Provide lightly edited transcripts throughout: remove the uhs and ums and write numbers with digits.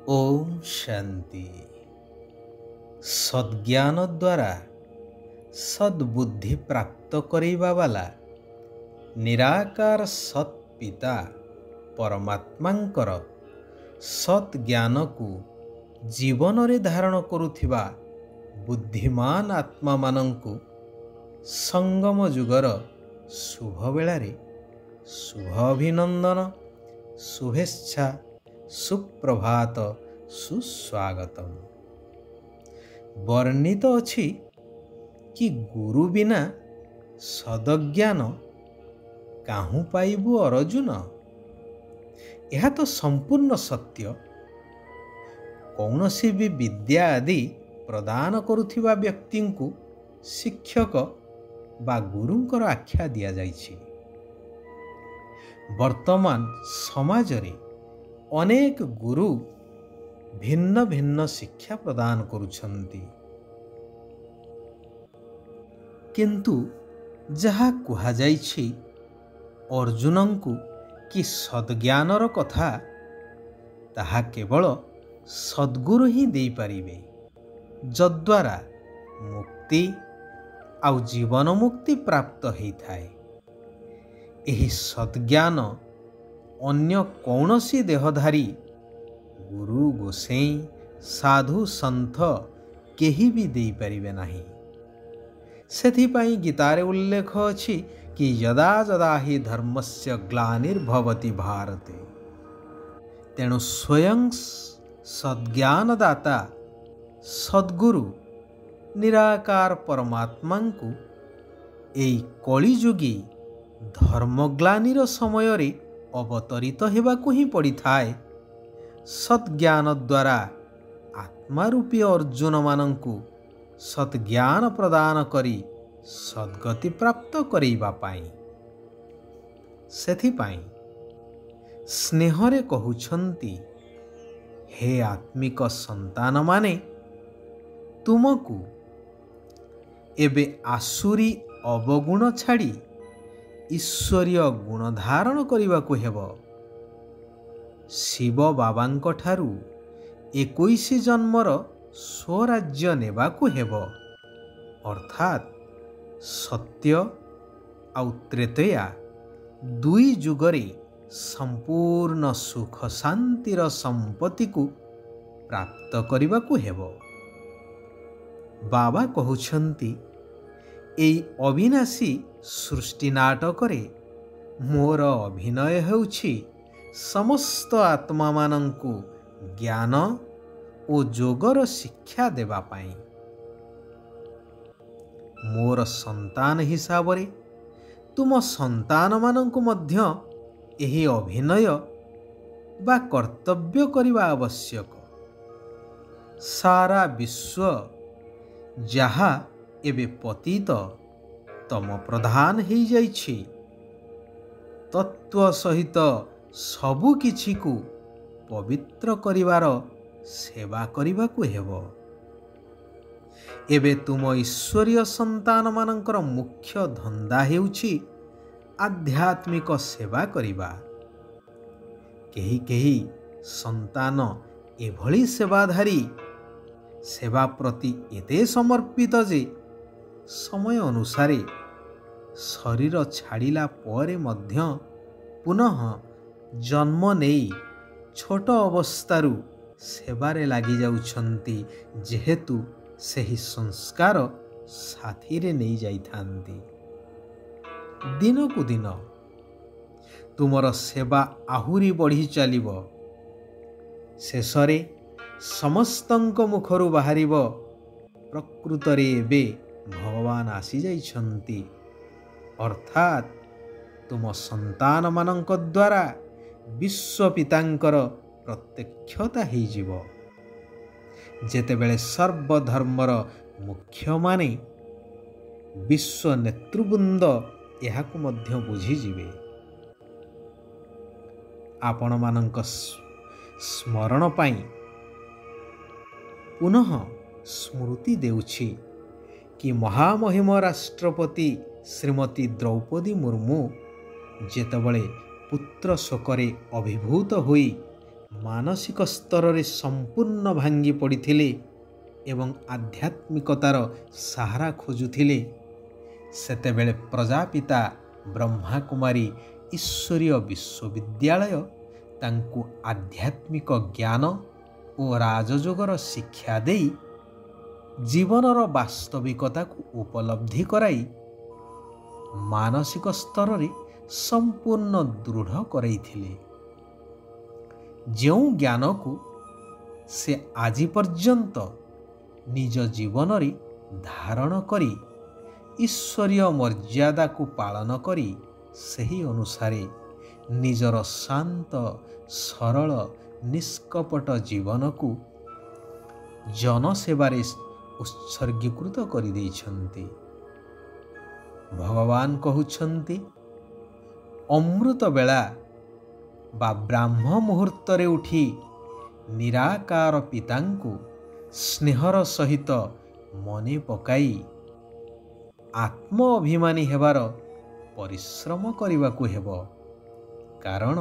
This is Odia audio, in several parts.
ओम शांति। सद्ज्ञान द्वारा सद्बुद्धि प्राप्त करिबा वाला निराकार सत् पिता परमात्मांकर सत् ज्ञान को जीवन रे धारण करुथिबा बुद्धिमान आत्मा मानंकु संगम जुगर शुभ बेलारे शुभ अभिनंदन शुभेच्छा सुप्रभात सुस्वागतम। वर्णित अछि कि गुरु बिना सदज्ञान काहू पाइबु अर्जुन। यह तो संपूर्ण सत्य। कौनसी भी विद्या आदि प्रदान करुथिबा व्यक्ति को शिक्षक बा गुरुंकर आख्या दिया जाइछि। वर्तमान समाज रे अनेक गुरु भिन्न भिन्न शिक्षा प्रदान करुछन्ति, किंतु जहा कुहा जाइछि अर्जुनंकु कि सद्ज्ञानर कथा ताहा केवल सद्गुरु ही देई पारिबे, जद्वारा मुक्ति आउ जीवन मुक्ति प्राप्त होइथाए। एही सद्ज्ञान अन्य कौनसी देहधारी गुरु गोसेई साधु संत केही भी देई परिबे नाही। सेथिपाई गीतारे उल्लेख अछि कि यदा यदा हि धर्मस्य ग्लानिर्भवति भारते, तेणु स्वयं सद्ज्ञानदाता सद्गुरु निराकार परमात्मा को एई कलिजुगी धर्मग्लानिर समय रे अवतरित हेबाकु ही पड़ी थाए। सद्ज्ञान द्वारा आत्मारूपी अर्जुन मानंकु सद्ज्ञान प्रदान करी सद्गति प्राप्त करेइबा पाई। सेथिपाई स्नेहरे कहुछंती, हे आत्मिक संतान माने तुमकु एबे आसुरी अवगुण छाड़ी ईश्वरीय गुण धारण करने हेब। शिव बाबांक ठारू 21 जन्मर स्वराज्य नेबाकु हेब, अर्थात सत्य आउ त्रेतया दुई जुगरे संपूर्ण सुख शांतिर संपत्ति को प्राप्त करने हेब। बाबा कहउछंती, एई अविनाशी सृष्टि नाटक रे मोर अभिनय हेउछि समस्त आत्मा मानंकु ज्ञान ओ जोगर शिक्षा देबा पाई। मोर संतान हिसाब रे तुम संतान मानंकु मध्य एही अभिनय बा कर्तव्य करिबा आवश्यक। सारा विश्व जहा एबे पतित तम प्रधान ही जाइछि, तत्व सहित सबु किछि को पवित्र करिवार सेवा करिबाकु हेबो। एबे तुम ईश्वरीय संतान मानंकर मुख्य धंदा हेउछि आध्यात्मिक सेवा करिबा। केही केही संतान एभली सेवाधारी सेवा प्रति एते समर्पित जे समय अनुसारे शरीर छाड़िला परे मध्य पुनः जन्म नेई छोट अवस्थारू सेवारे लागी जाउछंती, जेहेतु सेही संस्कार साथी रे नहीं जाइथांती। दिन को दिन तुमर सेवा आहुरी बढ़ी चलिब। शेषरे समस्तंक मुखरु बाहरिब, प्रकृतरे एबे भगवान आसी जाइछंती, अर्थात तुम संतान मानंक द्वारा विश्व पितांकर प्रत्यक्षता ही जीव। जेतेबेले सर्वधर्मर मुख्य माने विश्व नेतृवृंद एहाकु मध्य बुझी जिवे। आपण मानंक स्मरण पाई पुनः स्मृति देउछि कि महामहिम राष्ट्रपति श्रीमती द्रौपदी मुर्मू जेतबळे पुत्र शोकरे अभिभूत होई ମାନସିକ ସ୍ତରରେ ସମ୍ପୂର୍ଣ୍ଣ ଭାଙ୍ଗି ପଡ଼ିଥିଲେ ଏବଂ ଆଧ୍ୟାତ୍ମିକତାର ସାହାରା ଖୋଜୁଥିଲେ, ସେତେବେଳେ ପ୍ରଜାପିତା ବ୍ରହ୍ମାକୁମାରୀ ଈଶ୍ୱରୀୟ ବିଶ୍ୱବିଦ୍ୟାଳୟ ତାଙ୍କୁ ଆଧ୍ୟାତ୍ମିକ ଜ୍ଞାନ ଓ ରାଜଯୋଗର ଶିକ୍ଷା ଦେଇ ଜୀବନର ବାସ୍ତବିକତାକୁ ଉପଲବ୍ଧି କରାଇ ମାନସିକ ସ୍ତରରେ ସମ୍ପୂର୍ଣ୍ଣ ଦୃଢ଼ କରାଇଥିଲେ। ଯେଉଁ ଜ୍ଞାନକୁ ସେ ଆଜି ପର୍ଯ୍ୟନ୍ତ ନିଜ ଜୀବନରେ ଧାରଣ କରି ଈଶ୍ୱରୀୟ ମର୍ଯ୍ୟାଦାକୁ ପାଳନ କରି ସେହି ଅନୁସାରେ ନିଜର ଶାନ୍ତ ସରଳ ନିଷ୍କପଟ ଜୀବନକୁ ଜନସେବାରେ ଉତ୍ସର୍ଗୀକୃତ କରିଦେଇଛନ୍ତି। ଭଗବାନ କହୁଛନ୍ତି, ଅମୃତ ବେଳା ବା ବ୍ରାହ୍ମ ମୁହୂର୍ତ୍ତରେ ଉଠି ନିରାକାର ପିତାଙ୍କୁ ସ୍ନେହର ସହିତ ମନେ ପକାଇ ଆତ୍ମ ଅଭିମାନୀ ହେବାର ପରିଶ୍ରମ କରିବାକୁ ହେବ। କାରଣ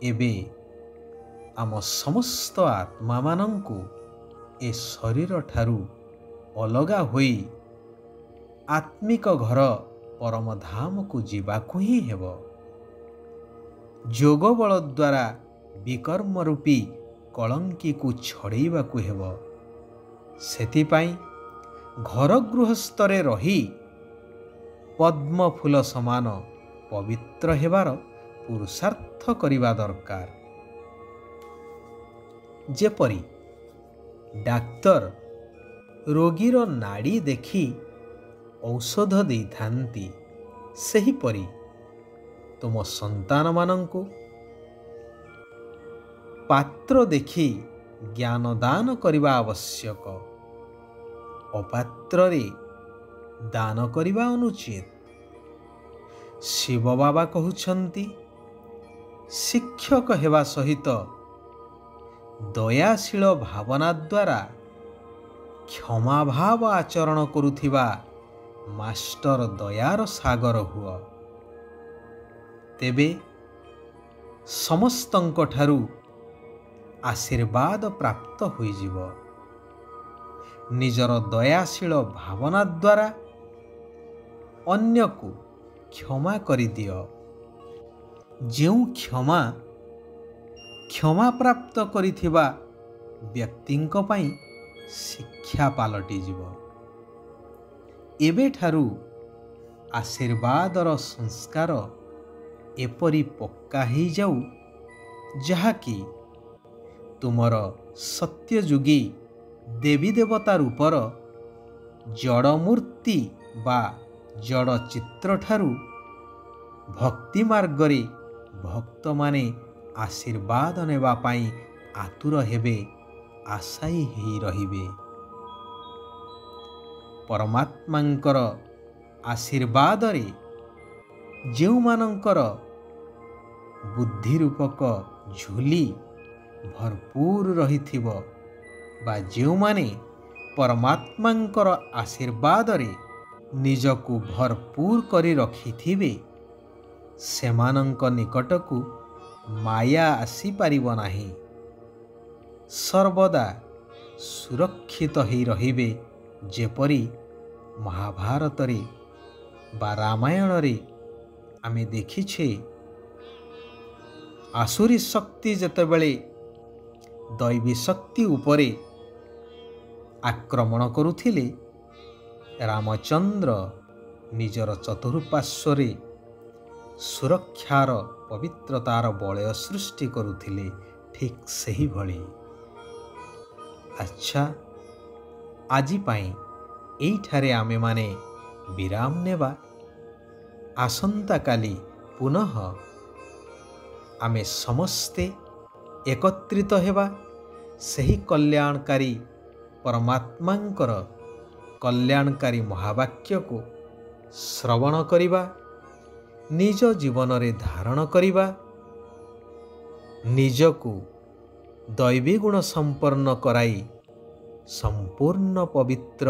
ଏବେ ଆମ ସମସ୍ତ ଆତ୍ମାମାନଙ୍କୁ ଏ ଶରୀରଠାରୁ ଅଲଗା ହୋଇ ଆତ୍ମିକ ଘର ପରମଧାମକୁ ଯିବାକୁ ହିଁ ହେବ। ଯୋଗ ବଳ ଦ୍ୱାରା ବିକର୍ମ ରୂପୀ କଳଙ୍କିକୁ ଛଡ଼େଇବାକୁ ହେବ। ସେଥିପାଇଁ ଘର ଗୃହସ୍ଥରେ ରହି ପଦ୍ମ ଫୁଲ ସମାନ ପବିତ୍ର ହେବାର ପୁରୁଷାର୍ଥ କରିବା ଦରକାର। ଯେପରି ଡାକ୍ତର ରୋଗୀର ନାଡ଼ି ଦେଖି ଔଷଧ ଦେଇଥାନ୍ତି, ସେହିପରି ତୁମ ସନ୍ତାନମାନଙ୍କୁ ପାତ୍ର ଦେଖି ଜ୍ଞାନ ଦାନ କରିବା ଆବଶ୍ୟକ। ଅପାତ୍ରରେ ଦାନ କରିବା ଅନୁଚିତ। ଶିବ ବାବା କହୁଛନ୍ତି, ଶିକ୍ଷକ ହେବା ସହିତ ଦୟାଶୀଳ ଭାବନା ଦ୍ୱାରା କ୍ଷମାଭାବ ଆଚରଣ କରୁଥିବା ମାଷ୍ଟର ଦୟାର ସାଗର ହୁଅ। ତେବେ ସମସ୍ତଙ୍କଠାରୁ ଆଶୀର୍ବାଦ ପ୍ରାପ୍ତ ହୋଇଯିବ। ନିଜର ଦୟାଶୀଳ ଭାବନା ଦ୍ୱାରା ଅନ୍ୟକୁ କ୍ଷମା କରିଦିଅ। ଯେଉଁ କ୍ଷମା ପ୍ରାପ୍ତ କରିଥିବା ବ୍ୟକ୍ତିଙ୍କ ପାଇଁ ଶିକ୍ଷା ପାଲଟିଯିବ। ଏବେଠାରୁ ଆଶୀର୍ବାଦର ସଂସ୍କାର ଏପରି ପକ୍କା ହେଇଯାଉ, ଯାହାକି ତୁମର ସତ୍ୟଯୁଗୀ ଦେବୀ ଦେବତା ରୂପର ଜଡ଼ ମୂର୍ତ୍ତି ବା ଜଡ଼ ଚିତ୍ରଠାରୁ ଭକ୍ତି ମାର୍ଗରେ ଭକ୍ତମାନେ ଆଶୀର୍ବାଦ ନେବା ପାଇଁ ଆତୁର ହେବେ, ଆଶାୟୀ ହେଇ ରହିବେ। ପରମାତ୍ମାଙ୍କର ଆଶୀର୍ବାଦରେ ଯେଉଁମାନଙ୍କର ବୁଦ୍ଧି ରୂପକ ଝୁଲି ଭରପୁର ରହିଥିବ ବା ଯେଉଁମାନେ ପରମାତ୍ମାଙ୍କର ଆଶୀର୍ବାଦରେ ନିଜକୁ ଭରପୁର କରି ରଖିଥିବେ, ସେମାନଙ୍କ ନିକଟକୁ ମାୟା ଆସିପାରିବ ନାହିଁ। ସର୍ବଦା ସୁରକ୍ଷିତ ହେଇ ରହିବେ। ଯେପରି ମହାଭାରତରେ ବା ରାମାୟଣରେ ଆମେ ଦେଖିଛେ, ଆସୁରୀ ଶକ୍ତି ଯେତେବେଳେ ଦୈବୀ ଶକ୍ତି ଉପରେ ଆକ୍ରମଣ କରୁଥିଲେ, ରାମଚନ୍ଦ୍ର ନିଜର ଚତୁଃପାର୍ଶ୍ୱରେ ସୁରକ୍ଷାର ପବିତ୍ରତାର ବଳୟ ସୃଷ୍ଟି କରୁଥିଲେ। ଠିକ୍ ସେହିଭଳି। ଆଚ୍ଛା, ଆଜି ପାଇଁ ଏଇଠାରେ ଆମେମାନେ ବିରାମ ନେବା। ଆସନ୍ତାକାଲି ପୁନଃ ଆମେ ସମସ୍ତେ ଏକତ୍ରିତ ହେବା। ସେହି କଲ୍ୟାଣକାରୀ ପରମାତ୍ମାଙ୍କର କଲ୍ୟାଣକାରୀ ମହାବାକ୍ୟକୁ ଶ୍ରବଣ କରିବା, ନିଜ ଜୀବନରେ ଧାରଣ କରିବା, ନିଜକୁ ଦୈବୀ ଗୁଣ ସମ୍ପନ୍ନ କରାଇ ସମ୍ପୂର୍ଣ୍ଣ ପବିତ୍ର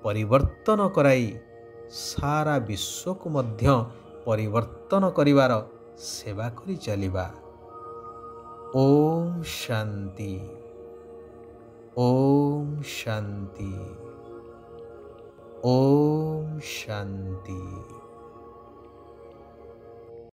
ପରିବର୍ତ୍ତନ କରାଇ ସାରା ବିଶ୍ୱକୁ ମଧ୍ୟ ପରିବର୍ତ୍ତନ କରିବାର ସେବା କରି ଚାଲିବା। ओम शांति। ओम शांति। ओम शांति।